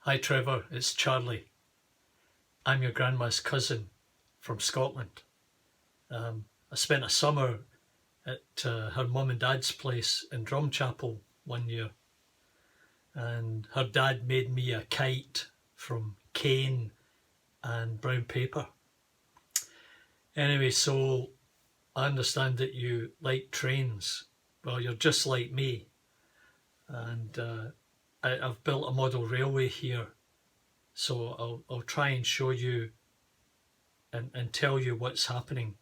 Hi Trevor, it's Charlie. I'm your grandma's cousin from Scotland. I spent a summer at her mum and dad's place in Drumchapel one year, and her dad made me a kite from cane and brown paper. Anyway, so I understand that you like trains. Well, you're just like me, and I've built a model railway here, so I'll try and show you and tell you what's happening,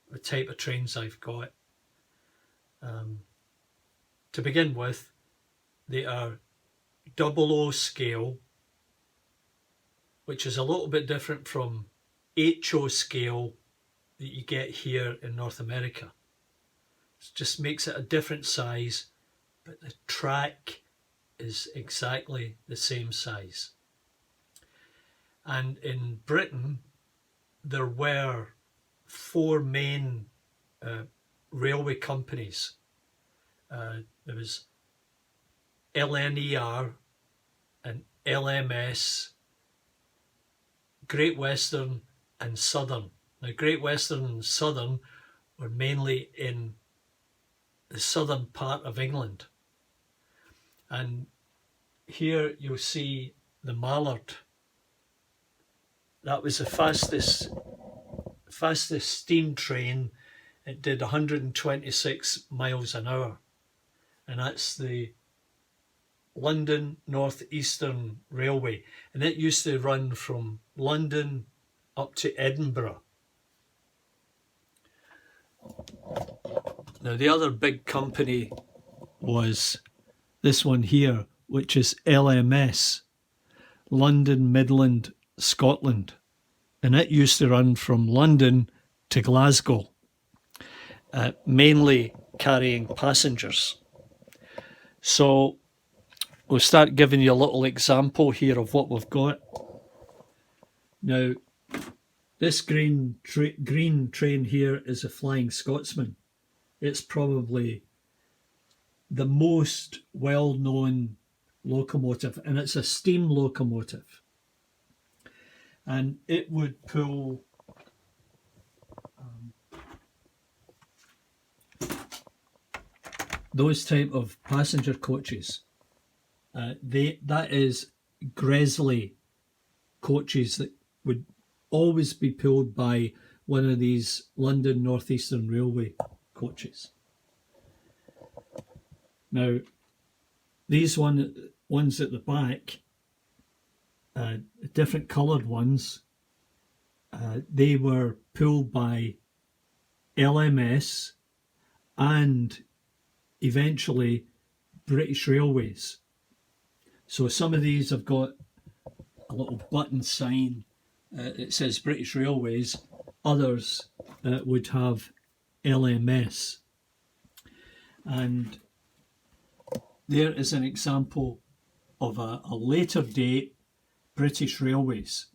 the type of trains I've got. To begin with, they are 00 scale, which is a little bit different from HO scale that you get here in North America. It just makes it a different size, but the track is exactly the same size. And in Britain, there were 4 main railway companies. There was LNER and LMS, Great Western and Southern. Now, Great Western and Southern were mainly in the southern part of England. And here you'll see the Mallard. That was the fastest steam train. It did 126 miles an hour. And that's the London North Eastern Railway. And it used to run from London up to Edinburgh. Now, the other big company was this one here, which is LMS, London Midland Scotland, and it used to run from London to Glasgow, mainly carrying passengers. So we'll start giving you a little example here of what we've got. Now, this green train here is a Flying Scotsman. It's probably the most well-known locomotive, and it's a steam locomotive. And it would pull those type of passenger coaches. That is Gresley coaches that would always be pulled by one of these London North Eastern Railway coaches. Now, these ones at the back, different coloured ones, they were pulled by LMS and eventually British Railways. So some of these have got a little button sign. It says British Railways. Others would have LMS. And there is an example of a later date British Railways.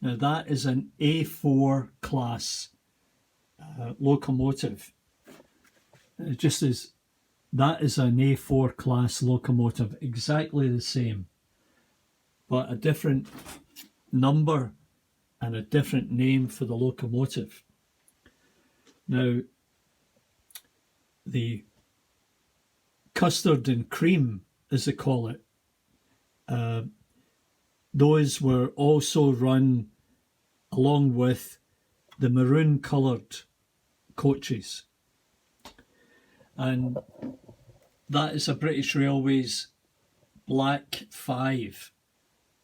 Now that is an A4 class locomotive. Just as that is an A4 class locomotive, exactly the same, but a different number and a different name for the locomotive. Now, the custard and cream, as they call it, those were also run along with the maroon coloured coaches. And that is a British Railways Black 5.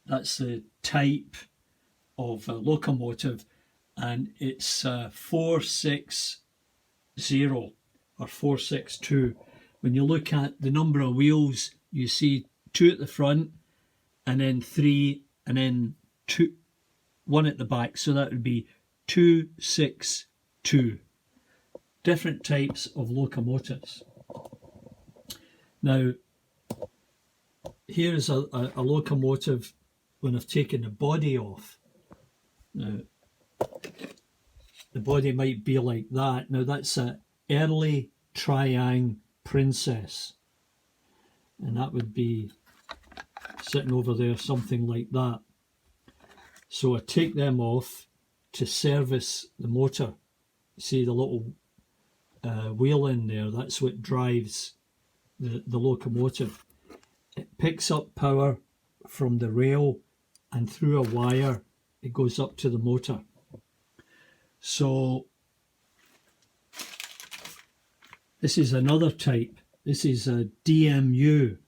That's the type of locomotive, and it's 460 or 462. When you look at the number of wheels, you see 2 at the front and then 3 and then 1 at the back, so that would be 262. Different types of locomotives. Now, here's a locomotive when I've taken the body off. Now, the body might be like that. Now, that's an early Triang Princess. And that would be sitting over there, something like that. So I take them off to service the motor. See the little wheel in there, that's what drives the locomotive. It picks up power from the rail and through a wire it goes up to the motor. So this is another type. This is a DMU,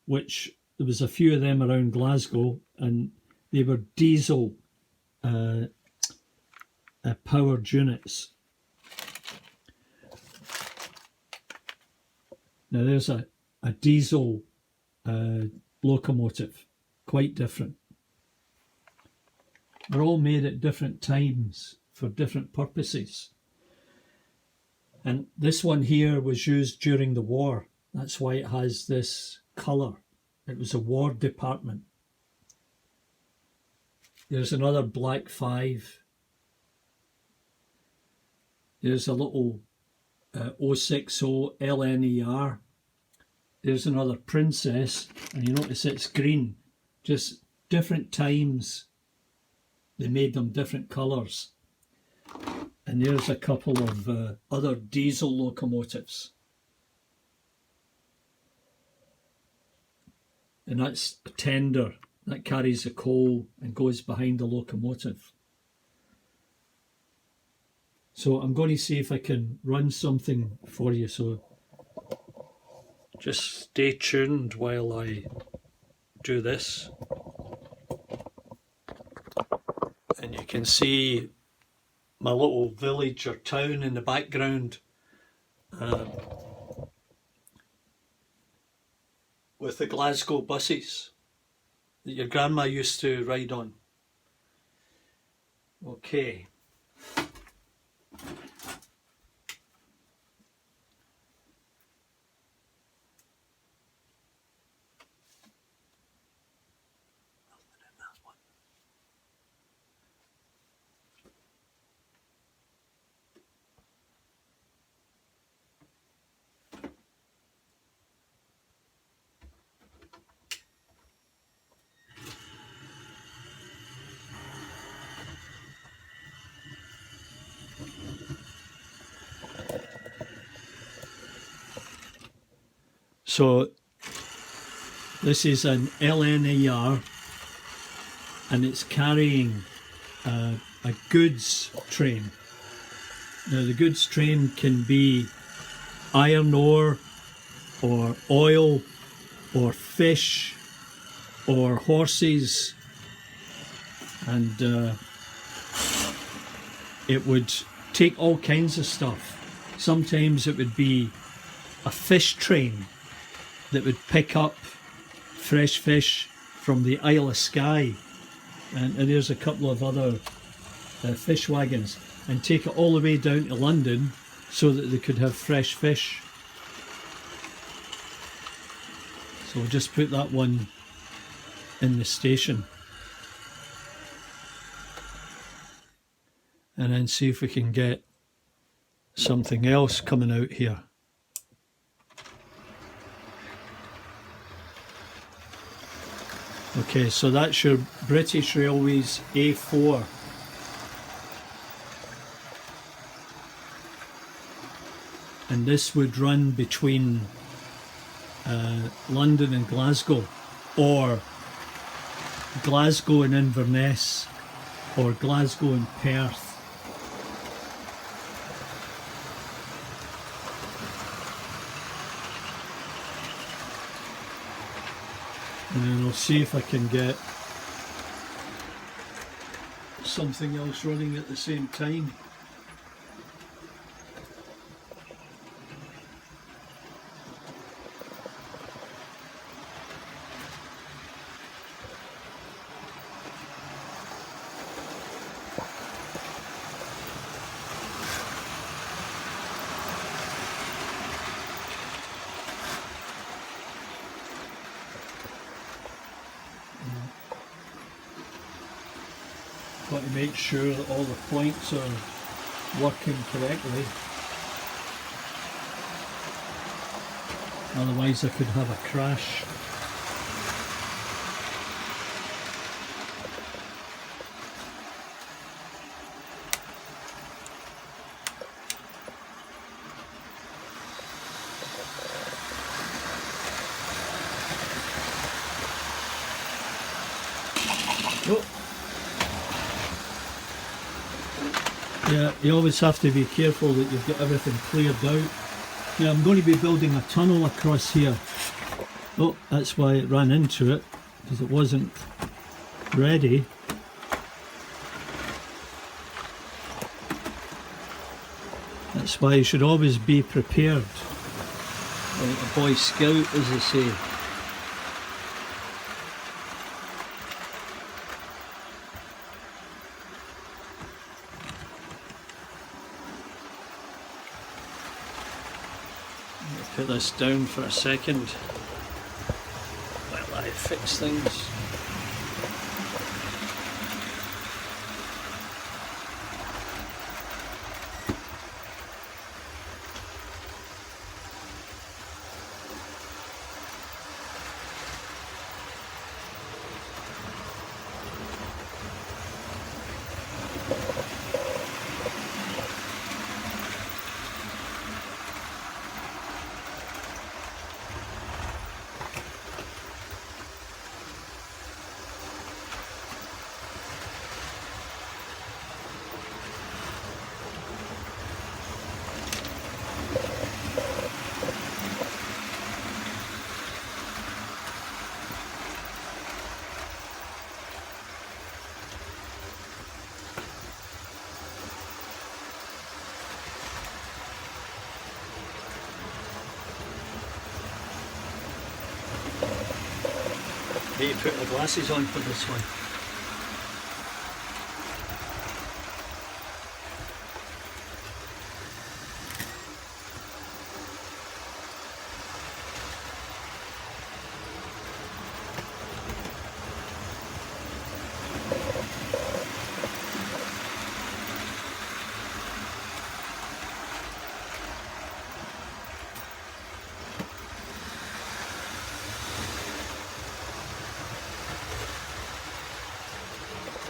which there was a few of them around Glasgow, and they were diesel powered units. Now there's a diesel locomotive, quite different. They're all made at different times for different purposes. And this one here was used during the war. That's why it has this colour. It was a war department. There's another Black 5. There's a little 060 LNER. There's another Princess, and you notice it's green. Just different times they made them different colours. And there's a couple of other diesel locomotives. And that's a tender that carries the coal and goes behind the locomotive. So I'm going to see if I can run something for you. So just stay tuned while I do this. And you can see my little village or town in the background with the Glasgow buses that your grandma used to ride on. Okay. So this is an LNER, and it's carrying a goods train. Now the goods train can be iron ore or oil or fish or horses, and it would take all kinds of stuff. Sometimes it would be a fish train that would pick up fresh fish from the Isle of Skye, and there's a couple of other fish wagons, and take it all the way down to London so that they could have fresh fish. So we'll just put that one in the station and then see if we can get something else coming out here. Okay, so that's your British Railways A4. And this would run between London and Glasgow, or Glasgow and Inverness, or Glasgow and Perth. And then I'll see if I can get something else running at the same time. Got to make sure that all the points are working correctly, otherwise I could have a crash. Oh. Yeah, you always have to be careful that you've got everything cleared out. Now I'm going to be building a tunnel across here. Oh, that's why it ran into it, because it wasn't ready. That's why you should always be prepared. Like a Boy Scout, as they say. Put this down for a second while I fix things. I need to put my glasses on for this one.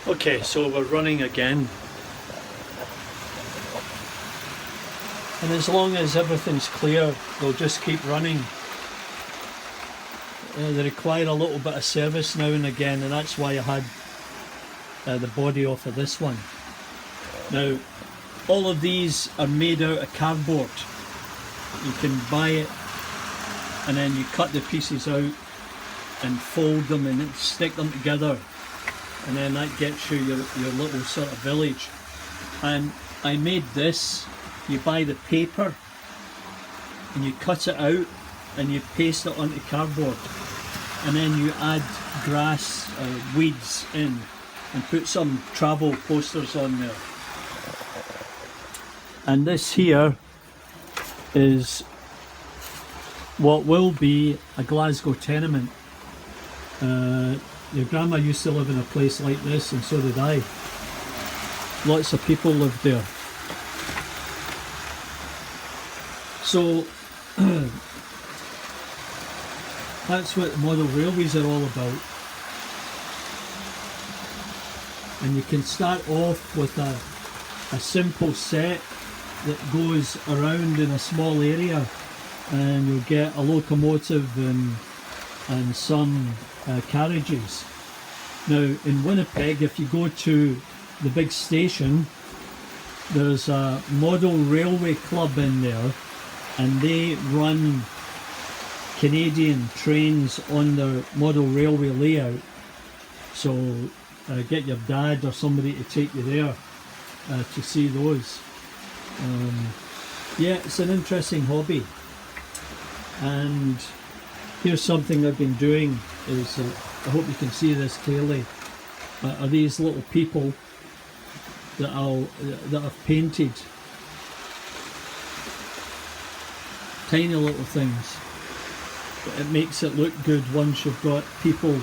Okay, so we're running again. And as long as everything's clear, they'll just keep running. They require a little bit of service now and again, and that's why I had the body off of this one. Now, all of these are made out of cardboard. You can buy it, and then you cut the pieces out and fold them and then stick them together. And then that gets you your little sort of village. And I made this. You buy the paper and you cut it out and you paste it onto cardboard, and then you add grass, weeds in, and put some travel posters on there. And this here is what will be a Glasgow tenement. Your grandma used to live in a place like this, and so did I. Lots of people lived there. So that's what model railways are all about. And you can start off with a simple set that goes around in a small area, and you'll get a locomotive and some carriages. Now in Winnipeg, if you go to the big station, there's a model railway club in there, and they run Canadian trains on their model railway layout. So get your dad or somebody to take you there to see those. Yeah, it's an interesting hobby. And here's something I've been doing is, I hope you can see this clearly, are these little people that I've painted. Tiny little things, but it makes it look good once you've got people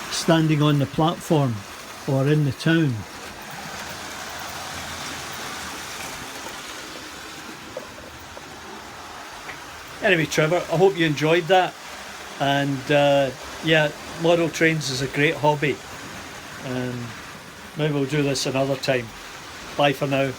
standing on the platform or in the town. Anyway, Trevor, I hope you enjoyed that, and yeah, model trains is a great hobby, and maybe we'll do this another time. Bye for now.